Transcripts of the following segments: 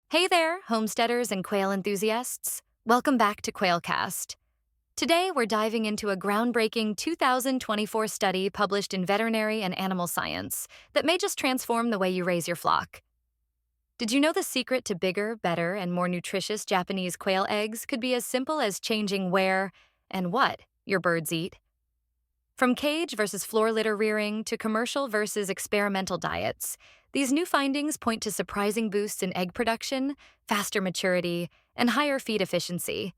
Hey there, homesteaders and quail enthusiasts. Welcome back to Quailcast. Today, we're diving into a groundbreaking 2024 study published in Veterinary and Animal Science that may just transform the way you raise your flock. Did you know the secret to bigger, better, and more nutritious Japanese quail eggs could be as simple as changing where and what your birds eat? From cage versus floor litter rearing to commercial versus experimental diets, these new findings point to surprising boosts in egg production, faster maturity, and higher feed efficiency.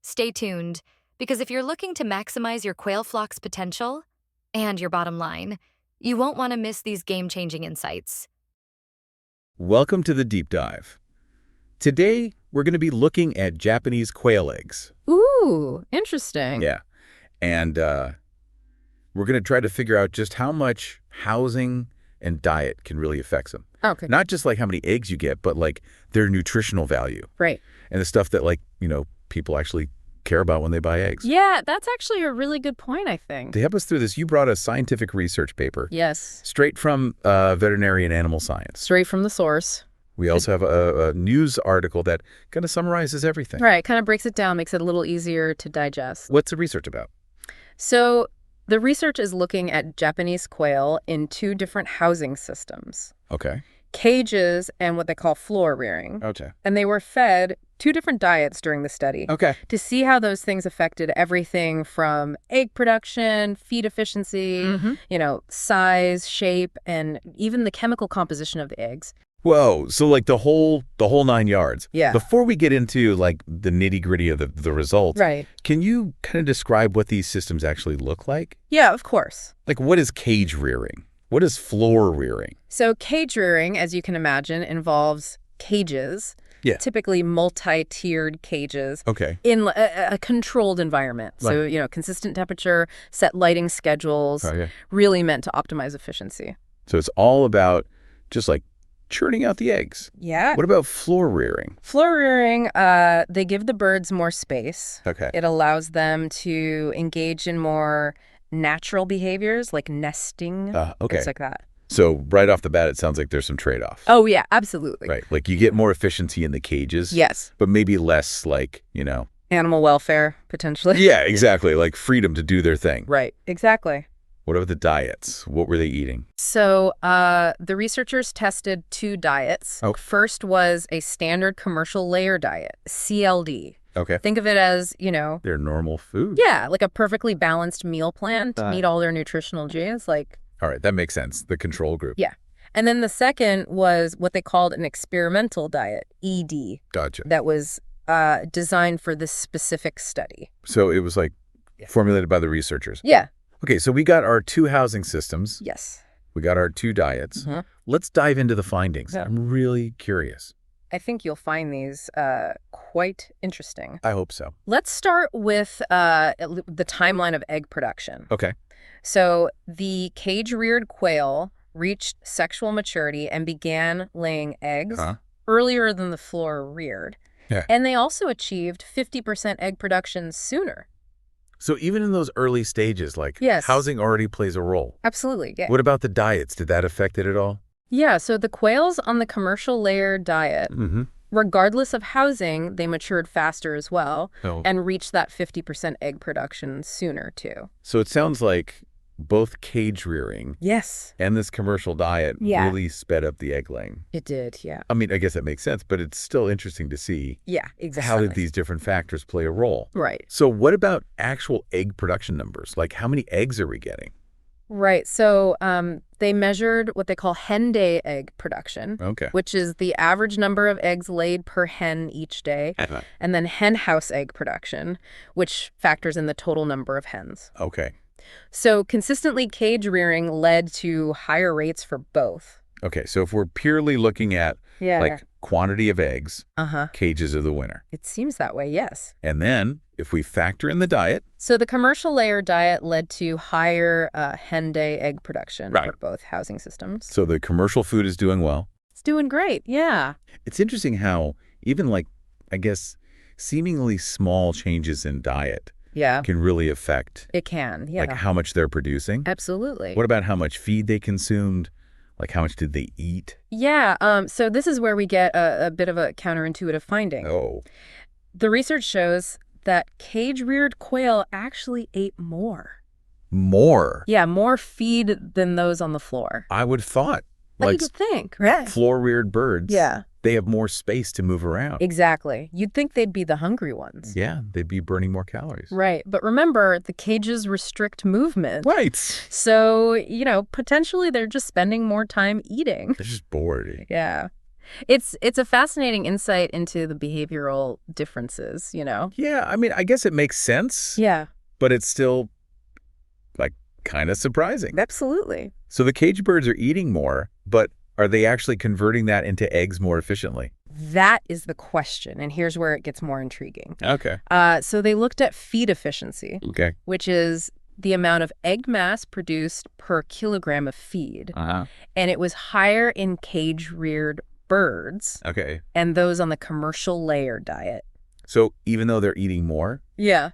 Stay tuned, because if you're looking to maximize your quail flock's potential and your bottom line, you won't want to miss these game-changing insights. Welcome to the deep dive. Today, we're going to be looking at Japanese quail eggs. Ooh, interesting. Yeah. And we're going to try to figure out just how much housing and diet can really affect them. Okay. Not just like how many eggs you get, but like their nutritional value. Right. And the stuff that people actually care about when they buy eggs. Yeah, that's actually a really good point, I think. To help us through this, you brought a scientific research paper. Yes. Straight from Veterinary and Animal Science. Straight from the source. We also have a news article that kind of summarizes everything. Right, kind of breaks it down, makes it a little easier to digest. What's the research about? So the research is looking at Japanese quail in two different housing systems. Okay. Cages and what they call floor rearing. Okay. And they were fed two different diets during the study Okay. to see how those things affected everything from egg production, feed efficiency, size, shape, and even the chemical composition of the eggs. Whoa, so like the whole 9 yards. Yeah. Before we get into like the nitty-gritty of the results, Right. can you kind of describe what these systems actually look like? Yeah, of course. Like what is cage rearing? What is floor rearing? So cage rearing, as you can imagine, involves cages, Yeah. typically multi-tiered cages, Okay. in a controlled environment. So, consistent temperature, set lighting schedules, Oh, yeah. really meant to optimize efficiency. So it's all about just like churning out the eggs. Yeah. What about floor rearing? Floor rearing, they give the birds more space. Okay. It allows them to engage in more natural behaviors like nesting, Okay. things like that. So right off the bat, it sounds like there's some trade-off. Oh, yeah, absolutely. Right. Like you get more efficiency in the cages. Yes. But maybe less Animal welfare, potentially. Yeah, exactly. Like freedom to do their thing. Right, exactly. What about the diets? What were they eating? So the researchers tested two diets. Oh. First was a standard commercial layer diet, CLD. Okay. Think of it as, Their normal food. yeah, like a perfectly balanced meal plan to meet all their nutritional needs. All right, that makes sense. The control group. Yeah. And then the second was what they called an experimental diet, ED, Gotcha. that was designed for this specific study. So it was like formulated by the researchers. Yeah. Okay, so we got our two housing systems. Yes. We got our two diets. Mhm. Let's dive into the findings. Yeah. I'm really curious. I think you'll find these quite interesting. I hope so. Let's start with the timeline of egg production. Okay. So the cage-reared quail reached sexual maturity and began laying eggs earlier than the floor-reared. Yeah. And they also achieved 50% egg production sooner. So even in those early stages, like Yes. housing already plays a role. Absolutely, yeah. What about the diets? Did that affect it at all? Yeah, so the quails on the commercial layer diet, Mm-hmm. regardless of housing, they matured faster as well Oh. and reached that 50% egg production sooner, too. So it sounds like both cage rearing Yes. and this commercial diet Yeah. really sped up the egg laying. It did, yeah. I mean, I guess that makes sense, but it's still interesting to see Yeah, exactly. how did these different factors play a role. Right. So what about actual egg production numbers? Like how many eggs are we getting? Right. So they measured what they call hen day egg production, Okay. which is the average number of eggs laid per hen each day, and then hen house egg production, which factors in the total number of hens. Okay. So consistently cage rearing led to higher rates for both. Okay. So if we're purely looking at Yeah. like quantity of eggs, Uh-huh. cages are the winner. It seems that way, yes. And then if we factor in the diet, So the commercial layer diet led to higher hen day egg production Right. for both housing systems. so the commercial food is doing well. It's doing great, yeah. It's interesting how even like, I guess, seemingly small changes in diet Yeah, can really affect it can, yeah. like how much they're producing. Absolutely. What about how much feed they consumed? Like how much did they eat? Yeah, so this is where we get a bit of a counterintuitive finding. Oh, The research shows that cage-reared quail actually ate more. more. Yeah, more feed than those on the floor. I would have thought. Like Like you'd think, right? floor-reared birds. Yeah. They have more space to move around. Exactly. You'd think they'd be the hungry ones. Yeah, they'd be burning more calories. Right. But remember, the cages restrict movement. Right. So, potentially they're just spending more time eating. They're just bored. Yeah. It's a fascinating insight into the behavioral differences, Yeah, I mean, I guess it makes sense. Yeah, But it's still, like, kind of surprising. absolutely. So the cage birds are eating more, but are they actually converting that into eggs more efficiently? That is the question, and here's where it gets more intriguing. Okay. So they looked at feed efficiency, Okay. which is the amount of egg mass produced per kilogram of feed, Uh-huh. and it was higher in cage-reared birds Okay. and those on the commercial layer diet. So even though they're eating more, Yeah.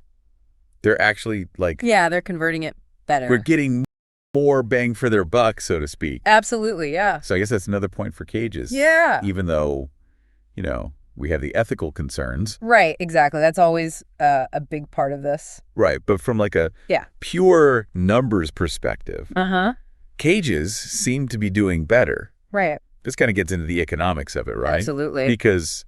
they're actually, like, Yeah, they're converting it better. we're getting more bang for their buck, so to speak. Absolutely, yeah. So I guess that's another point for cages. Yeah. Even though, we have the ethical concerns. Right, exactly. That's always a big part of this. Right. But from like a Yeah. pure numbers perspective, Uh-huh. cages seem to be doing better. Right. This kind of gets into the economics of it, right? Absolutely. Because,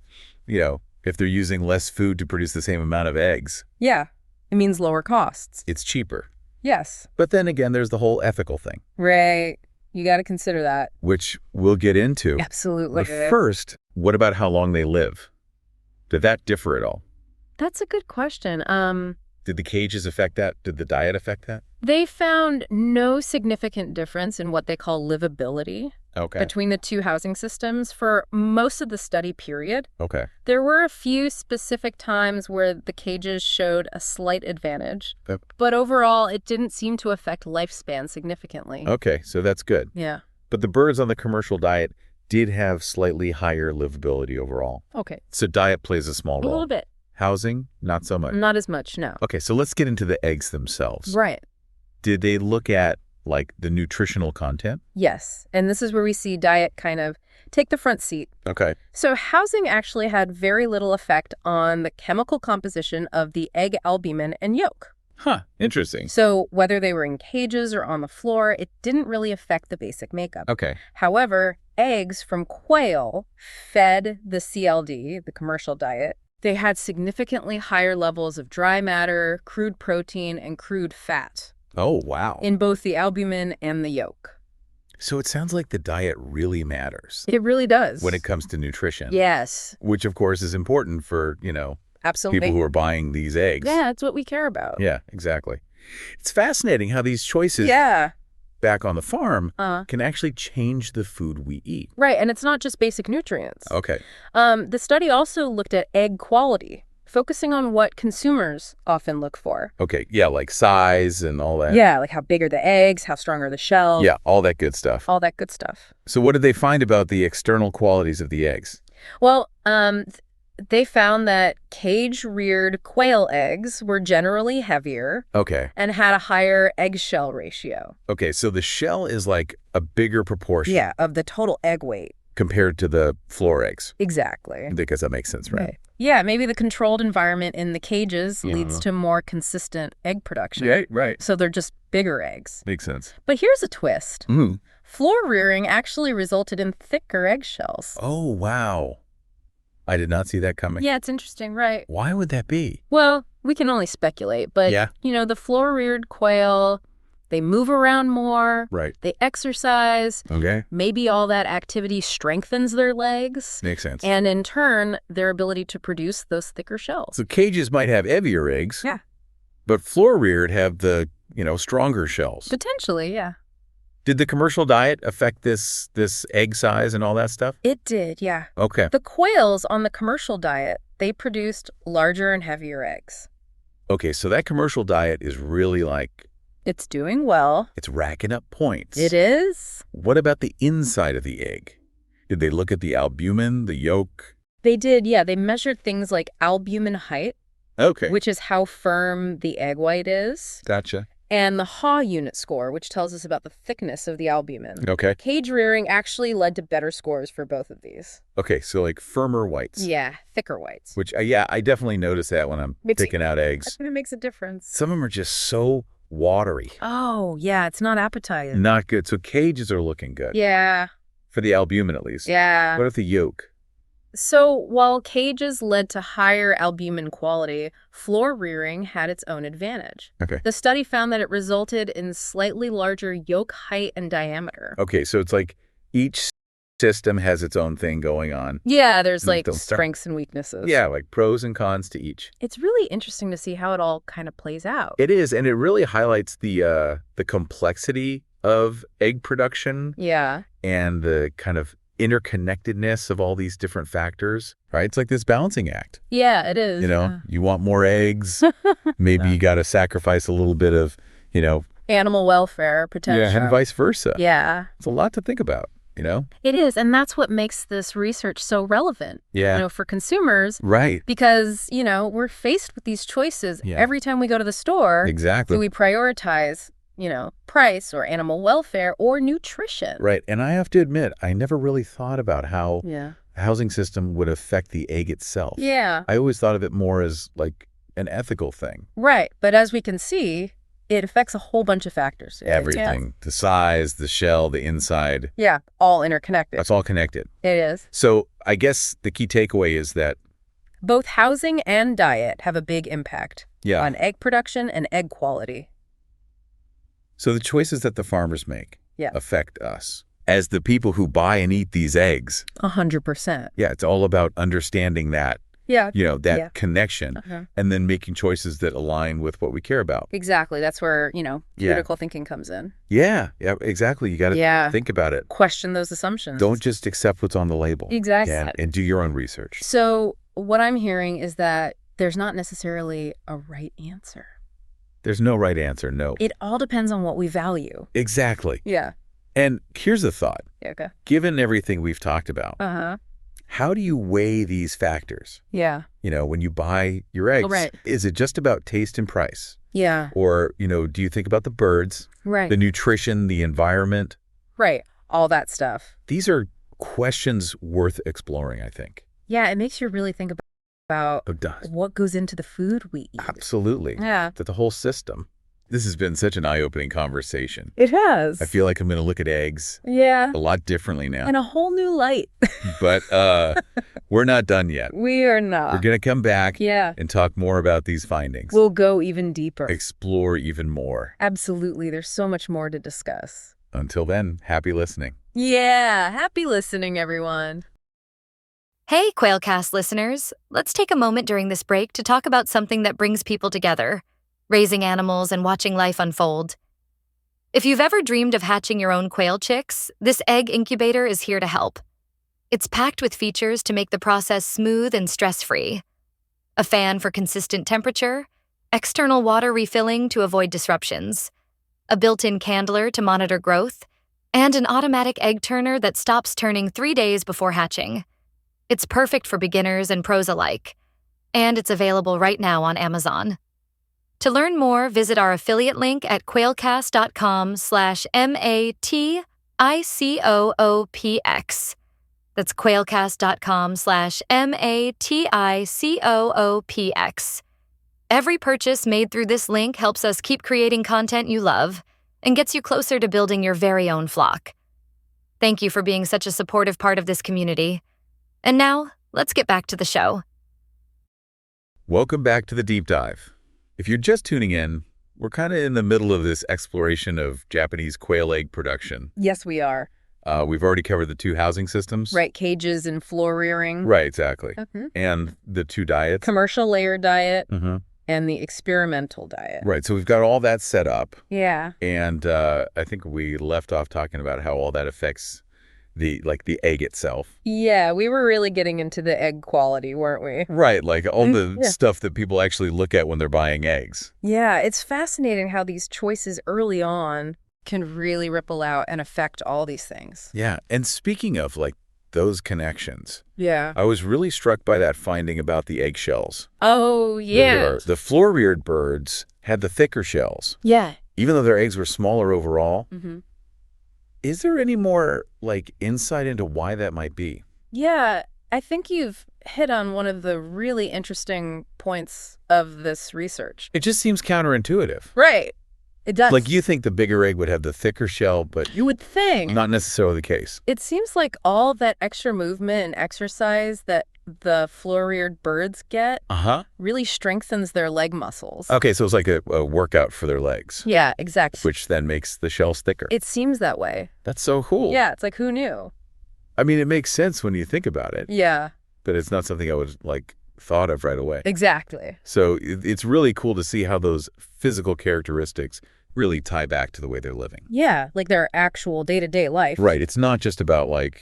if they're using less food to produce the same amount of eggs, Yeah. It means lower costs. it's cheaper. Yes. But then again, there's the whole ethical thing, Right. You got to consider that. which we'll get into. Absolutely. But first, what about how long they live? Did that differ at all? That's a good question. Did the cages affect that? Did the diet affect that? They found no significant difference in what they call livability Okay. between the two housing systems for most of the study period. Okay. There were a few specific times where the cages showed a slight advantage, Yep. but overall, it didn't seem to affect lifespan significantly. Okay, so that's good. Yeah. But the birds on the commercial diet did have slightly higher livability overall. Okay. So diet plays a small A role. little bit. Housing, not so much. Not as much, no. Okay, so let's get into the eggs themselves. Right. Did they look at, like, the nutritional content? Yes. And this is where we see diet kind of take the front seat. Okay. So housing actually had very little effect on the chemical composition of the egg albumin and yolk. Huh, interesting. So whether they were in cages or on the floor, it didn't really affect the basic makeup. Okay. However, eggs from quail fed the CLD, the commercial diet. They had significantly higher levels of dry matter, crude protein, and crude fat Oh, wow. in both the albumin and the yolk. So it sounds like the diet really matters It really does. when it comes to nutrition. Yes, Which, of course, is important for, absolutely. people who are buying these eggs. Yeah, that's what we care about. Yeah, exactly. It's fascinating how these choices Yeah. back on the farm Uh, can actually change the food we eat. right, and it's not just basic nutrients. Okay. The study also looked at egg quality, focusing on what consumers often look for. Okay. Yeah, like size and all that. Yeah, like how big are the eggs, how strong are the shells, Yeah, all that good stuff. all that good stuff. So what did they find about the external qualities of the eggs? Well, they found that cage-reared quail eggs were generally heavier Okay. and had a higher egg-shell ratio. Okay, so the shell is like a bigger proportion Yeah, of the total egg weight. compared to the floor eggs. Exactly. Because that makes sense, right? Yeah, maybe the controlled environment in the cages leads Uh-huh. to more consistent egg production. Yeah, right. So they're just bigger eggs. Makes sense. But here's a twist. Mm. Floor rearing actually resulted in thicker eggshells. Oh, wow. I did not see that coming. Yeah, it's interesting, right? Why would that be? Well, we can only speculate, but, Yeah. The floor-reared quail, they move around more, Right. they exercise, Okay. maybe all that activity strengthens their legs, Makes sense. and in turn, their ability to produce those thicker shells. So cages might have heavier eggs. Yeah. But floor reared have the, stronger shells. Potentially, yeah. Did the commercial diet affect this egg size and all that stuff? It did, yeah. Okay. The quails on the commercial diet, they produced larger and heavier eggs. Okay, so that commercial diet is really like, It's doing well. it's racking up points. It is. What about the inside of the egg? Did they look at the albumin, the yolk? They did, yeah. They measured things like albumin height, Okay. which is how firm the egg white is, Gotcha. and the Haw unit score, which tells us about the thickness of the albumin. Okay. Cage rearing actually led to better scores for both of these. Okay, so like firmer whites. Yeah, thicker whites. Which, yeah, I definitely notice that when I'm Me too. picking out I eggs. think it makes a difference. Some of them are just so watery. Oh, yeah, it's not appetizing. Not good. So cages are looking good. Yeah, For the albumin, at least. yeah. What if the yolk? So while cages led to higher albumin quality, floor rearing had its own advantage. Okay. The study found that it resulted in slightly larger yolk height and diameter. Okay, so it's like each system has its own thing going on. Yeah, there's Mm, like don't start. strengths and weaknesses. Yeah, like pros and cons to each. It's really interesting to see how it all kind of plays out. It is, and it really highlights the complexity of egg production Yeah. and the kind of interconnectedness of all these different factors, right? It's like this balancing act. Yeah, it is. You know, you want more eggs, maybe you got to sacrifice a little bit of, Animal welfare, protection. yeah, and vice versa. Yeah, It's a lot to think about, it is. And that's what makes this research so relevant, Yeah, for consumers, right. because, we're faced with these choices Yeah. every time we go to the store. Exactly. Do we prioritize, price or animal welfare or nutrition? Right. And I have to admit, I never really thought about how Yeah. the housing system would affect the egg itself. Yeah, I always thought of it more as like an ethical thing. right. But as we can see, it affects a whole bunch of factors. Everything, the size, the shell, the inside, Yeah, all interconnected. that's all connected. It is. So I guess the key takeaway is that, Both housing and diet have a big impact yeah, on egg production and egg quality. so the choices that the farmers make Yeah. affect us as the people who buy and eat these eggs. 100%. Yeah, it's all about understanding that, Yeah. that Yeah. connection Uh-huh. and then making choices that align with what we care about. Exactly. That's where, Yeah. critical thinking comes in. Yeah, exactly. You got to Yeah. think about it. Question those assumptions. Don't just accept what's on the label. Exactly. Yeah, and do your own research. So what I'm hearing is that there's not necessarily a right answer. There's no right answer, no. It all depends on what we value. Exactly. Yeah. And here's a thought. Okay. Given everything we've talked about, Uh-huh. how do you weigh these factors? Yeah. When you buy your eggs, right. is it just about taste and price? Yeah. Or, do you think about the birds, Right. the nutrition, the environment? Right. All that stuff. These are questions worth exploring, I think. Yeah, it makes you really think about It does. what goes into the food we eat. Absolutely. Yeah. That the whole system. This has been such an eye-opening conversation. It has. I feel like I'm going to look at eggs Yeah. a lot differently now. In a whole new light. But we're not done yet. We are not. We're going to come back Yeah. and talk more about these findings. We'll go even deeper. Explore even more. Absolutely. There's so much more to discuss. Until then, happy listening. Yeah. Happy listening, everyone. Hey, Quailcast listeners. Let's take a moment during this break to talk about something that brings people together: raising animals and watching life unfold. If you've ever dreamed of hatching your own quail chicks, this egg incubator is here to help. It's packed with features to make the process smooth and stress-free. A fan for consistent temperature, external water refilling to avoid disruptions, a built-in candler to monitor growth, and an automatic egg turner that stops turning 3 days before hatching. It's perfect for beginners and pros alike, and it's available right now on Amazon. To learn more, visit our affiliate link at quailcast.com/MATICOOPX. That's quailcast.com/MATICOOPX. Every purchase made through this link helps us keep creating content you love and gets you closer to building your very own flock. Thank you for being such a supportive part of this community. And now, let's get back to the show. Welcome back to the Deep Dive. If you're just tuning in, we're kind of in the middle of this exploration of Japanese quail egg production. Yes, we are. We've already covered the 2 housing systems. Right. Cages and floor rearing. Right, exactly. Okay. And the 2 diets. Commercial layer diet Mm-hmm. and the experimental diet. Right, so we've got all that set up. Yeah. And I think we left off talking about how all that affects the egg itself. Yeah, we were really getting into the egg quality, weren't we? Right, like all the Yeah. stuff that people actually look at when they're buying eggs. Yeah, it's fascinating how these choices early on can really ripple out and affect all these things. Yeah, and speaking of those connections, Yeah. I was really struck by that finding about the eggshells. Oh, yeah. The floor-reared birds had the thicker shells. Yeah, even though their eggs were smaller overall. Mm-hmm. Is there any more, like, insight into why that might be? Yeah, I think you've hit on one of the really interesting points of this research. It just seems counterintuitive. Right. It does. Like, you think the bigger egg would have the thicker shell, but You would think. not necessarily the case. It seems like all that extra movement and exercise that the floor-reared birds get Uh-huh. really strengthens their leg muscles. Okay, so it's like a workout for their legs, Yeah, exactly. which then makes the shells thicker. It seems that way. That's so cool. Yeah, it's like, who knew? I mean, it makes sense when you think about it, Yeah, but it's not something I would, like, thought of right away. exactly. So it's really cool to see how those physical characteristics really tie back to the way they're living. Yeah, like their actual day-to-day life. Right. It's not just about, like,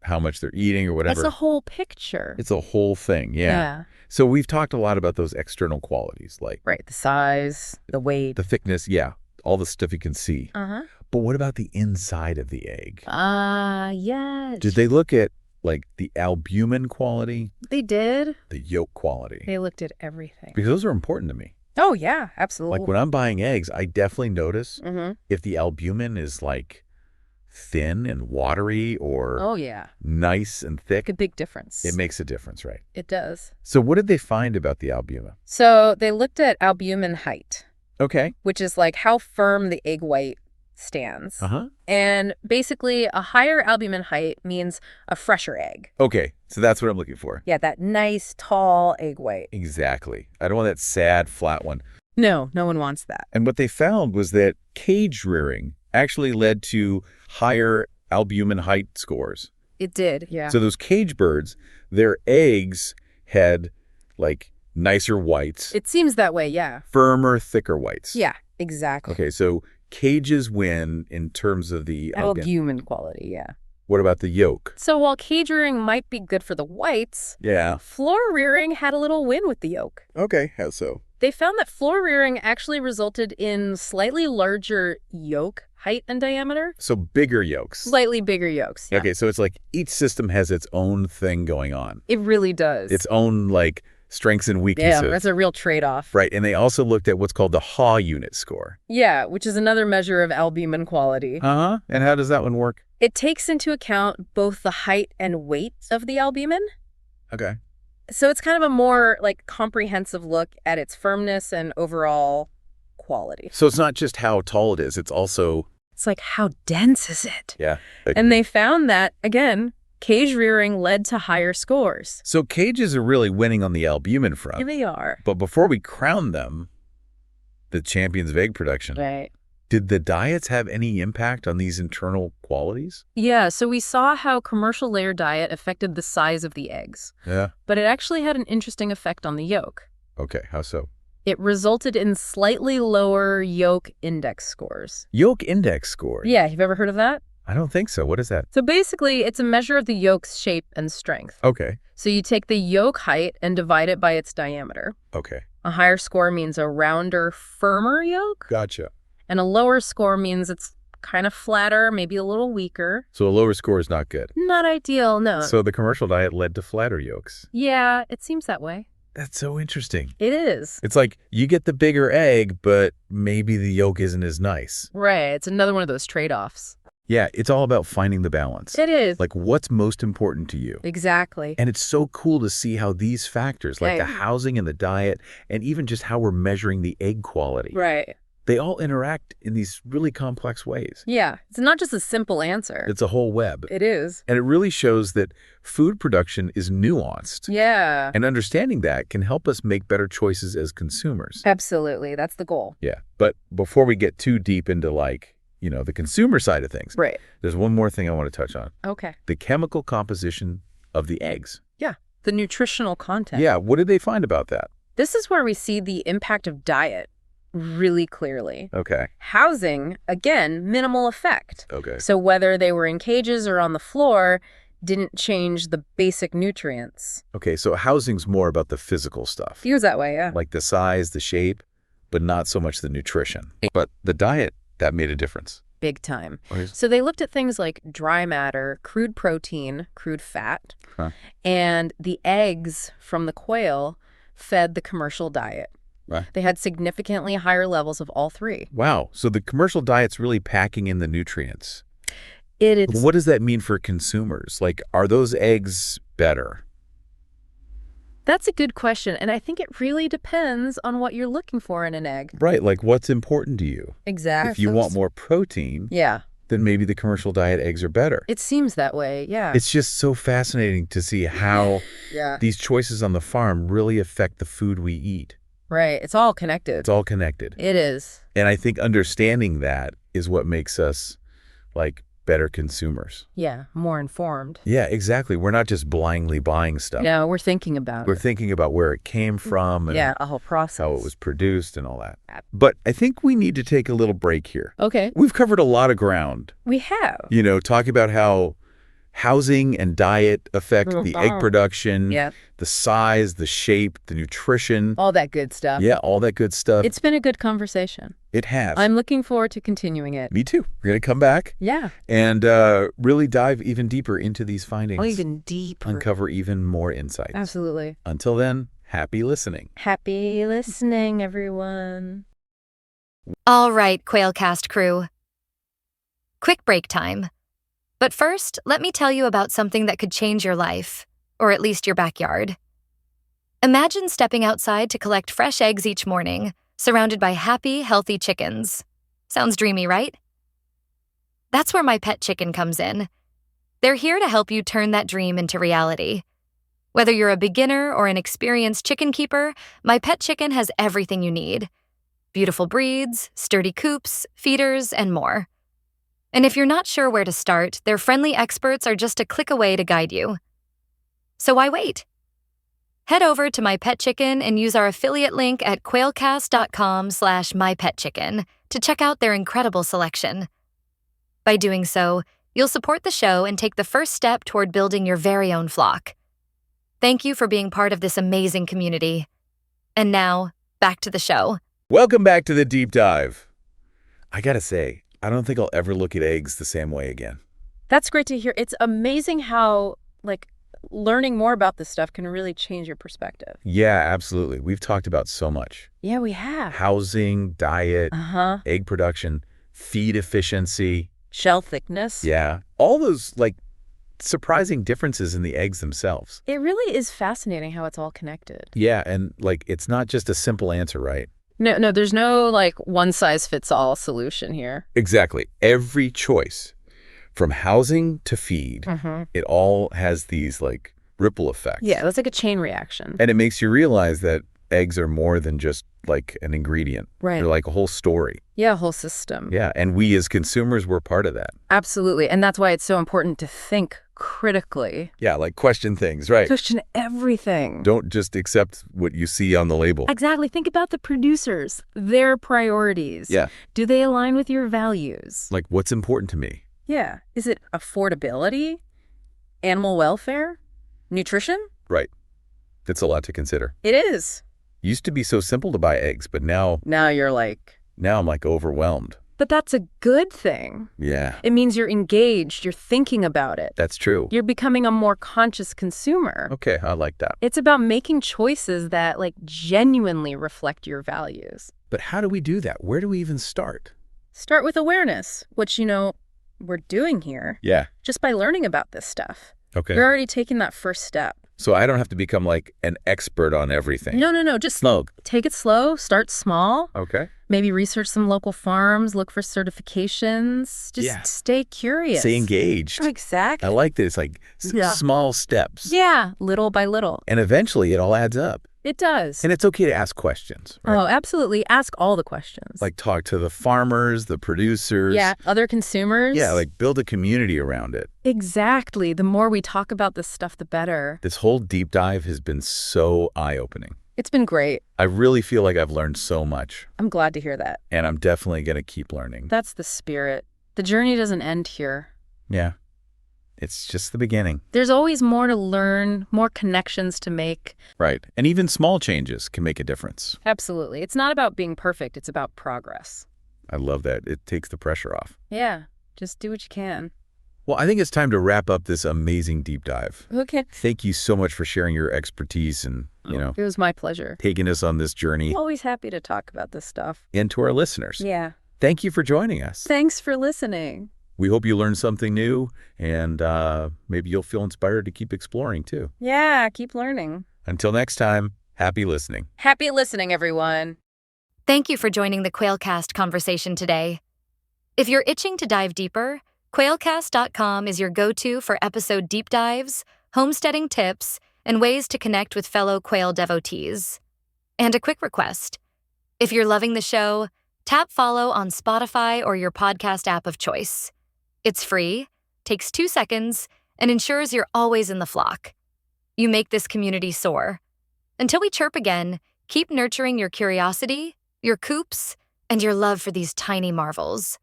how much they're eating or whatever. That's a whole picture. It's a whole thing. Yeah. So we've talked a lot about those external qualities, like Right, the size, the weight. the thickness. Yeah. All the stuff you can see. Uh-huh. But what about the inside of the egg? Yes. Did they look at, like, the albumin quality, They did. the yolk quality? They looked at everything. Because those are important to me. Oh, yeah, absolutely. Like, when I'm buying eggs, I definitely notice Mm-hmm. if the albumin is, like, thin and watery or Oh, yeah. nice and thick. Make a big difference. It makes a difference, right? It does. So what did they find about the albumin? So they looked at albumin height, Okay. which is like how firm the egg white stands. Uh-huh. And basically, a higher albumin height means a fresher egg. Okay. So that's what I'm looking for. Yeah, that nice, tall egg white. Exactly. I don't want that sad, flat one. No, no one wants that. And what they found was that cage rearing actually led to higher albumin height scores. It did, yeah. So those cage birds, their eggs had, like, nicer whites, It seems that way, yeah. firmer, thicker whites. Yeah, exactly. Okay, so cages win in terms of the albumin. Albumin quality, yeah. What about the yolk? So while cage rearing might be good for the whites, Yeah. floor rearing had a little win with the yolk. Okay, how so? They found that floor rearing actually resulted in slightly larger yolk height and diameter, So bigger yolks. slightly bigger yolks. Yeah. Okay, so it's like each system has its own thing going on. It really does. Its own, like, strengths and weaknesses. Yeah, that's a real trade-off. Right, and they also looked at what's called the Haw unit score. Yeah, which is another measure of albumin quality. Uh-huh. And how does that one work? It takes into account both the height and weight of the albumin. Okay. So it's kind of a more like comprehensive look at its firmness and overall quality. So it's not just how tall it is, it's also, It's like, how dense is it? yeah. And they found that, again, cage rearing led to higher scores. So cages are really winning on the albumin front. Here they are. But before we crown them the champions of egg production, Right. did the diets have any impact on these internal qualities? Yeah, so we saw how commercial layer diet affected the size of the eggs, Yeah. but it actually had an interesting effect on the yolk. Okay, how so? It resulted in slightly lower yolk index scores. Yolk index score. Yeah, you've ever heard of that? I don't think so. What is that? So basically, it's a measure of the yolk's shape and strength. Okay. So you take the yolk height and divide it by its diameter. Okay. A higher score means a rounder, firmer yolk, Gotcha. and a lower score means it's kind of flatter, maybe a little weaker. So a lower score is not good. Not ideal, no. So the commercial diet led to flatter yolks. Yeah, it seems that way. That's so interesting. It is. It's like you get the bigger egg, but maybe the yolk isn't as nice. Right, it's another one of those trade-offs. Yeah, it's all about finding the balance. It is. Like what's most important to you. Exactly. And it's so cool to see how these factors, like Right. the housing and the diet, and even just how we're measuring the egg quality, Right. they all interact in these really complex ways. Yeah, it's not just a simple answer. It's a whole web. It is. And it really shows that food production is nuanced. Yeah. And understanding that can help us make better choices as consumers. Absolutely. That's the goal. Yeah. But before we get too deep into the consumer side of things, Right. there's one more thing I want to touch on. Okay. The chemical composition of the eggs. Yeah. The nutritional content. Yeah. What did they find about that? This is where we see the impact of diet really clearly. Okay. Housing, again, minimal effect. Okay. So whether they were in cages or on the floor, didn't change the basic nutrients. Okay. So housing's more about the physical stuff, Feels that way, yeah. like the size, the shape, but not so much the nutrition. But the diet, that made a difference. Big time. Okay. So they looked at things like dry matter, crude protein, crude fat, Huh. and the eggs from the quail fed the commercial diet. Right. They had significantly higher levels of all three. Wow. So the commercial diet's really packing in the nutrients. It's What does that mean for consumers? Like, are those eggs better? That's a good question, and I think it really depends on what you're looking for in an egg. Right. Like, what's important to you? Exactly. If you want more protein, Yeah, then maybe the commercial diet eggs are better. it seems that way, yeah. It's just so fascinating to see how Yeah. these choices on the farm really affect the food we eat. Right, it's all connected. It's all connected. It is. And I think understanding that is what makes us, like, better consumers. Yeah, more informed. Yeah, exactly. We're not just blindly buying stuff. No, we're thinking about We're it. thinking about where it came from and Yeah, a whole process. how it was produced and all that. But I think we need to take a little break here. Okay, We've covered a lot of ground, we have. talking about how housing and diet affect the egg production, Yeah, the size, the shape, the nutrition. all that good stuff. Yeah, all that good stuff. It's been a good conversation. It has. I'm looking forward to continuing it. Me too. We're going to come back Yeah. and really dive even deeper into these findings. Even deeper. Uncover even more insights. Absolutely. Until then, happy listening. Happy listening, everyone. All right, Quailcast crew. Quick break time. But first, let me tell you about something that could change your life, or at least your backyard. Imagine stepping outside to collect fresh eggs each morning, surrounded by happy, healthy chickens. Sounds dreamy, right? That's where My Pet Chicken comes in. They're here to help you turn that dream into reality. Whether you're a beginner or an experienced chicken keeper, My Pet Chicken has everything you need. Beautiful breeds, sturdy coops, feeders, and more. And if you're not sure where to start, their friendly experts are just a click away to guide you. So why wait? Head over to My Pet Chicken and use our affiliate link at quailcast.com/mypetchicken to check out their incredible selection. By doing so, you'll support the show and take the first step toward building your very own flock. Thank you for being part of this amazing community. And now, back to the show. Welcome back to the deep dive. I gotta say, I don't think I'll ever look at eggs the same way again. That's great to hear. It's amazing how, learning more about this stuff can really change your perspective. Yeah, absolutely. We've talked about so much. Yeah, we have. Housing, diet, Uh-huh. egg production, feed efficiency. Shell thickness. Yeah. All those, surprising differences in the eggs themselves. It really is fascinating how it's all connected. Yeah, and, it's not just a simple answer, right? No, there's no, one-size-fits-all solution here. Exactly. Every choice, from housing to feed, Mm-hmm. it all has these, ripple effects. Yeah, that's like a chain reaction. And it makes you realize that eggs are more than just, an ingredient. Right. They're like a whole story. Yeah, a whole system. Yeah, and we as consumers, we're part of that. Absolutely. And that's why it's so important to think critically. Yeah, question things, right? Question everything. Don't just accept what you see on the label. Exactly. Think about the producers, their priorities. Yeah. Do they align with your values? What's important to me? Yeah. Is it affordability? Animal welfare? Nutrition? Right. That's a lot to consider. It is. Used to be so simple to buy eggs, but now Now you're I'm overwhelmed. but that's a good thing. Yeah, It means you're engaged, you're thinking about it. that's true. You're becoming a more conscious consumer. Okay, I like that. It's about making choices that genuinely reflect your values. But how do we do that? Where do we even start? Start with awareness, which, we're doing here Yeah. just by learning about this stuff. Okay. You're already taking that first step. So I don't have to become an expert on everything. No. Just Slow. take it slow, start small, Okay. maybe research some local farms, look for certifications. Just Yeah. stay curious. Stay engaged. Exactly. I like that. It's Yeah. small steps. Yeah, little by little. And eventually it all adds up. It does. And it's okay to ask questions. Right? Oh, absolutely. Ask all the questions. Talk to the farmers, the producers. Yeah, other consumers. Yeah, build a community around it. Exactly. The more we talk about this stuff, the better. This whole deep dive has been so eye-opening. It's been great. I really feel like I've learned so much, I'm glad to hear that. and I'm definitely going to keep learning. That's the spirit. The journey doesn't end here. Yeah. It's just the beginning. There's always more to learn, more connections to make. Right. And even small changes can make a difference. Absolutely. It's not about being perfect. It's about progress. I love that. It takes the pressure off. Yeah. Just do what you can. Well, I think it's time to wrap up this amazing deep dive. Okay. Thank you so much for sharing your expertise and, It was my pleasure. taking us on this journey. Always happy to talk about this stuff. And to our listeners, Yeah. thank you for joining us. Thanks for listening. We hope you learned something new, and maybe you'll feel inspired to keep exploring, too. Yeah, keep learning. Until next time, happy listening. Happy listening, everyone. Thank you for joining the Quailcast conversation today. If you're itching to dive deeper, Quailcast.com is your go-to for episode deep dives, homesteading tips, and ways to connect with fellow quail devotees. And a quick request. If you're loving the show, tap follow on Spotify or your podcast app of choice. It's free, takes 2 seconds, and ensures you're always in the flock. You make this community soar. Until we chirp again, keep nurturing your curiosity, your coops, and your love for these tiny marvels.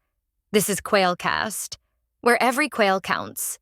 This is Quailcast, where every quail counts.